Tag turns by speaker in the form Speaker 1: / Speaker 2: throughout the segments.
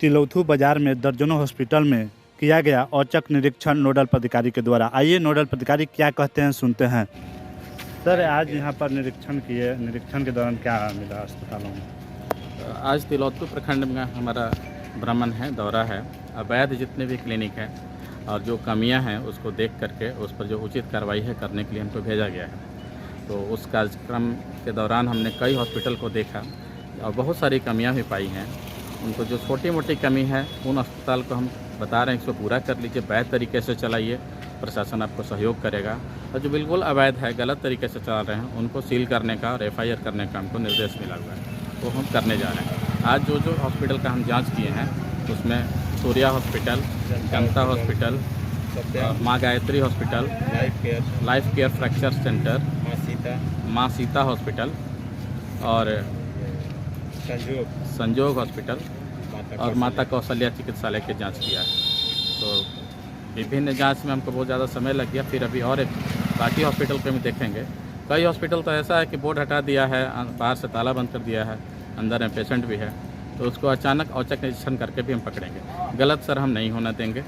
Speaker 1: तिलौथू बाजार में दर्जनों हॉस्पिटल में किया गया औचक निरीक्षण नोडल पदाधिकारी के द्वारा। आइए नोडल पदाधिकारी क्या कहते हैं सुनते हैं। सर आज यहाँ पर निरीक्षण किए, निरीक्षण के दौरान क्या मिला अस्पतालों में?
Speaker 2: आज तिलौथू प्रखंड में हमारा भ्रमण है, दौरा है। अवैध जितने भी क्लिनिक हैं और जो कमियां हैं उसको देख करके उस पर जो उचित कार्रवाई है करने के लिए हमको भेजा गया है। तो उस कार्यक्रम के दौरान हमने कई हॉस्पिटल को देखा और बहुत सारी कमियां भी पाई हैं। उनको जो छोटी मोटी कमी है उन अस्पताल को हम बता रहे हैं इसको पूरा कर लीजिए, वैध तरीके से चलाइए, प्रशासन आपको सहयोग करेगा। और जो बिल्कुल अवैध है, गलत तरीके से चला रहे हैं, उनको सील करने का और FIR करने का हमको निर्देश मिला हुआ है, तो हम करने जा रहे हैं। आज जो हॉस्पिटल का हम जांच किए हैं उसमें सूर्या हॉस्पिटल, जनता हॉस्पिटल, माँ Gayatri hospital, life care fracture centre, माँ सीता हॉस्पिटल और संजोग हॉस्पिटल और माता कौशल्या चिकित्सालय की जांच किया है। तो विभिन्न जांच में हमको बहुत ज़्यादा समय लग गया। फिर अभी और बाकी हॉस्पिटल को भी देखेंगे। कई हॉस्पिटल तो ऐसा है कि बोर्ड हटा दिया है, बाहर से ताला बंद कर दिया है, अंदर में पेशेंट भी है, तो उसको अचानक औचक निरीक्षण करके भी हम पकड़ेंगे। गलत सर हम नहीं होना देंगे,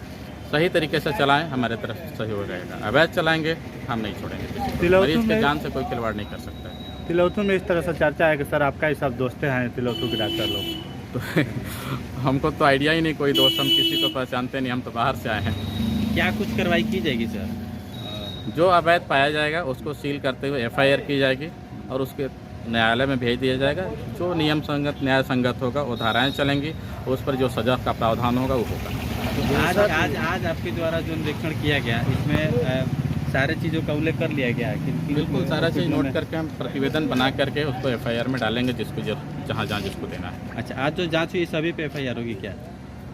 Speaker 2: सही तरीके से चलाएं, हमारे तरफ से सहयोग रहेगा। अवैध चलाएंगे हम नहीं छोड़ेंगे। मरीज के जान से कोई खिलवाड़ नहीं कर सकता है।
Speaker 1: तिलौथू में इस तरह से चर्चा है कि सर आपका ही सब दोस्त हैं तिलौथू के डॉक्टर लोग।
Speaker 2: तो हमको तो आइडिया ही नहीं कोई दोस्त, हम किसी को पहचानते नहीं, हम तो बाहर से आए हैं।
Speaker 3: क्या कुछ कार्रवाई की जाएगी सर?
Speaker 2: जो अवैध पाया जाएगा उसको सील करते हुए FIR की जाएगी और उसके न्यायालय में भेज दिया जाएगा। जो नियम संगत न्याय संगत होगा वो धाराएं चलेंगी, उस पर जो सजा का प्रावधान होगा वो होगा।
Speaker 3: आज आपके द्वारा जो निरीक्षण किया गया इसमें सारे चीज़ों का उल्लेख कर लिया गया है कि
Speaker 2: बिल्कुल सारा चीज़ नोट करके हम प्रतिवेदन बना करके उसको FIR में डालेंगे, जिसको जहाँ जिसको देना है।
Speaker 3: अच्छा, आज जो जांच हुई सभी पे FIR होगी क्या,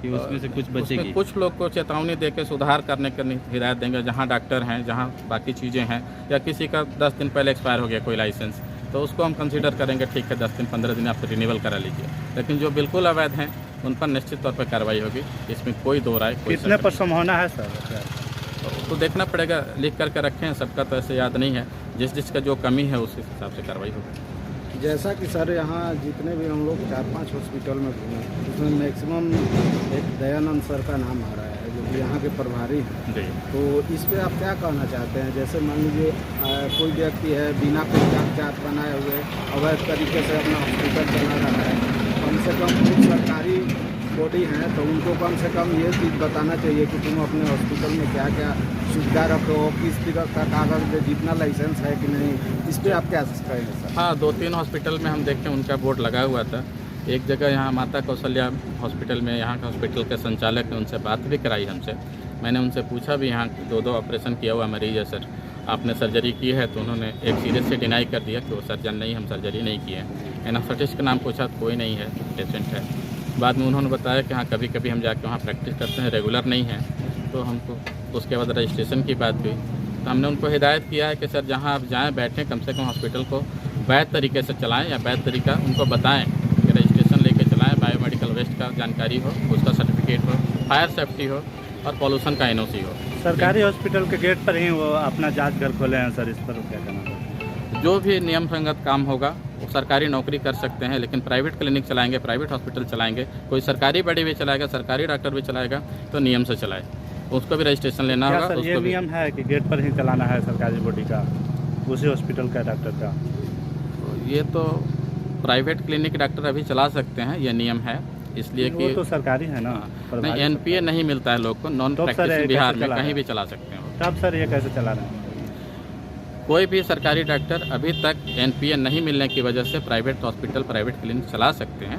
Speaker 3: कि उसमें से कुछ बचेगी?
Speaker 2: कुछ लोग को चेतावनी देकर सुधार करने की हिदायत देंगे। जहाँ डॉक्टर हैं, जहाँ बाकी चीज़ें हैं, या किसी का 10 दिन पहले एक्सपायर हो गया कोई लाइसेंस, तो उसको हम कंसीडर करेंगे, ठीक है 10 दिन 15 दिन आप रिन्यूअल करा लीजिए। लेकिन जो बिल्कुल अवैध हैं उन पर निश्चित तौर पर कार्रवाई होगी, इसमें कोई दो राय।
Speaker 1: कितने पर संभावना है सर?
Speaker 2: तो देखना पड़ेगा, लिख करके रखें, सबका तो ऐसे याद नहीं है। जिसका जो कमी है उस हिसाब से कार्रवाई होगी।
Speaker 4: जैसा कि सर यहाँ जितने भी हम लोग 4-5 हॉस्पिटल में घूमे, उसमें मैक्सिमम एक दयानंद सर का नाम आ रहा है जो कि यहाँ के प्रभारी हैं। तो इस पे आप क्या कहना चाहते हैं? जैसे मान लीजिए कोई व्यक्ति है बिना कोई कागजात बनाए हुए अवैध तरीके से अपना हॉस्पिटल चला रहा है, कम से कम कुछ सरकारी बॉडी हैं तो उनको कम से कम ये चीज़ बताना चाहिए कि तुम अपने हॉस्पिटल में क्या क्या सुविधा रखो, किस तरह का कागज जितना लाइसेंस है कि नहीं, इस पर आप क्या कहेंगे सर?
Speaker 2: हाँ, 2-3 हॉस्पिटल में हम देखें उनका बोर्ड लगा हुआ था। एक जगह यहाँ माता कौशल्या हॉस्पिटल में, यहाँ के हॉस्पिटल के संचालक ने उनसे बात भी कराई हमसे। मैंने उनसे पूछा भी, यहाँ 2 ऑपरेशन किया हुआ मरीज है सर, आपने सर्जरी की है? तो उन्होंने एक सीरियस से डिनाई कर दिया कि वो सर्जन नहीं, हम सर्जरी नहीं किए हैं। एनास्थेटिस्ट का नाम पूछा तो कोई नहीं है, पेशेंट है। बाद में उन्होंने बताया कि हाँ कभी कभी हम जाके वहाँ प्रैक्टिस करते हैं, रेगुलर नहीं है। तो हमको उसके बाद रजिस्ट्रेशन की बात हुई, तो हमने उनको हिदायत किया है कि सर जहाँ आप जाएँ बैठें, कम से कम हॉस्पिटल को वैध तरीके से चलाएं, या वैध तरीका उनको बताएं कि रजिस्ट्रेशन लेके चलाएं, बायोमेडिकल वेस्ट का जानकारी हो, उसका सर्टिफिकेट हो, फायर सेफ्टी हो और पॉल्यूशन का NOC हो।
Speaker 1: सरकारी हॉस्पिटल के गेट पर ही वो अपना जाँच घर खोले हैं सर, इस पर क्या कहना?
Speaker 2: जो भी नियम संगत काम होगा वो सरकारी नौकरी कर सकते हैं, लेकिन प्राइवेट क्लिनिक चलाएंगे, प्राइवेट हॉस्पिटल चलाएंगे, कोई सरकारी बड़ी भी चलाएगा, सरकारी डॉक्टर भी चलाएगा, तो नियम से चलाए, उसको भी रजिस्ट्रेशन लेना होगा।
Speaker 1: सर ये नियम है कि गेट पर ही चलाना है सरकारी बॉडी का, उसी हॉस्पिटल का डॉक्टर का?
Speaker 2: तो ये तो प्राइवेट क्लिनिक डॉक्टर अभी चला सकते हैं, ये नियम है, इसलिए कि
Speaker 1: वो तो सरकारी है ना।
Speaker 2: नहीं, NPA नहीं मिलता है लोग को, नॉन प्रैक्टिस बिहार में कहीं भी चला सकते हैं।
Speaker 1: तब सर ये कैसे चला रहे हैं?
Speaker 2: कोई भी सरकारी डॉक्टर अभी तक NPA नहीं मिलने की वजह से प्राइवेट हॉस्पिटल, प्राइवेट क्लिनिक चला सकते हैं।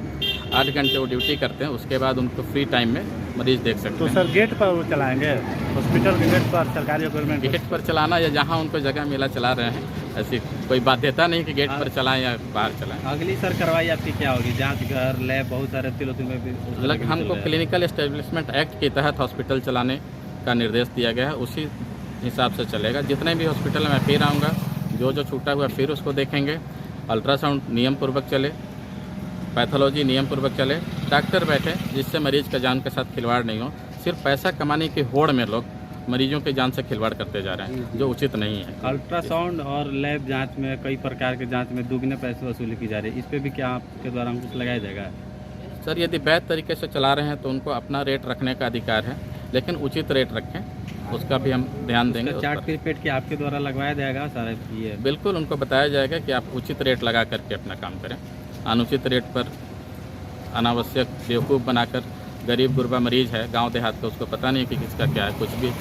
Speaker 2: 8 घंटे वो ड्यूटी करते हैं, उसके बाद उनको फ्री टाइम में मरीज देख सकते हैं।
Speaker 1: तो सर गेट पर वो चलाएंगे, हॉस्पिटल के गेट पर, सरकारी गवर्नमेंट
Speaker 2: गेट पर चलाना या जहाँ उनको जगह मिला चला रहे हैं, ऐसी कोई बाध्यता नहीं कि गेट पर चलाएं या बाहर चलाएं।
Speaker 3: अगली सर कार्रवाई आपकी क्या होगी? जांच घर, लैब, बहुत सारे तिलौथू में भी
Speaker 2: मतलब हमको क्लिनिकल एस्टेब्लिशमेंट एक्ट के तहत हॉस्पिटल चलाने का निर्देश दिया गया है, उसी हिसाब से चलेगा। जितने भी हॉस्पिटल में मैं फिर आऊँगा, जो छूटा हुआ फिर उसको देखेंगे। अल्ट्रासाउंड नियम पूर्वक चले, पैथोलॉजी नियम पूर्वक चले, डॉक्टर बैठे जिससे मरीज का जान के साथ खिलवाड़ नहीं हो। सिर्फ पैसा कमाने की होड़ में लोग मरीजों की जान से खिलवाड़ करते जा रहे हैं, जो उचित नहीं है।
Speaker 3: अल्ट्रासाउंड और लैब जांच में, कई प्रकार के जांच में दुगने पैसे वसूली की जा रही है, इस पे भी क्या आपके द्वारा अंकुश लगाया जाएगा?
Speaker 2: सर यदि वैध तरीके से चला रहे हैं तो उनको अपना रेट रखने का अधिकार है, लेकिन उचित रेट रखें, उसका भी हम ध्यान देंगे। उस
Speaker 3: चार्ट
Speaker 2: पर।
Speaker 3: प्रीपेड के आपके द्वारा लगवाया जाएगा सारा ये?
Speaker 2: बिल्कुल, उनको बताया जाएगा कि आप उचित रेट लगा करके अपना काम करें। अनुचित रेट पर अनावश्यक बेवकूफ़ बनाकर गरीब गुरबा मरीज है गांव देहात का, उसको पता नहीं कि किसका क्या है कुछ भी।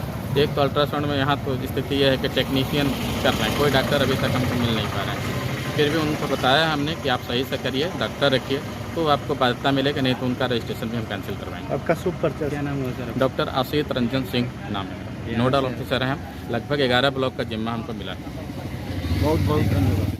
Speaker 2: एक तो अल्ट्रासाउंड में यहाँ तो स्थिति यह है कि टेक्नीशियन कर रहे हैं, कोई डॉक्टर अभी तक हमको मिल नहीं पा रहे हैं। फिर भी उनको बताया हमने कि आप सही से करिए, डॉक्टर रखिए, तो आपको बाध्यता मिलेगा, नहीं तो उनका रजिस्ट्रेशन भी हम कैंसिल करवाएंगे।
Speaker 1: आपका शुभ परिचय?
Speaker 3: क्या नाम हुआ सर?
Speaker 2: डॉक्टर आशीष रंजन सिंह नाम है, नोडल ऑफिसर हैं। लगभग 11 ब्लॉक का जिम्मा हमको मिला है।
Speaker 4: बहुत बहुत धन्यवाद।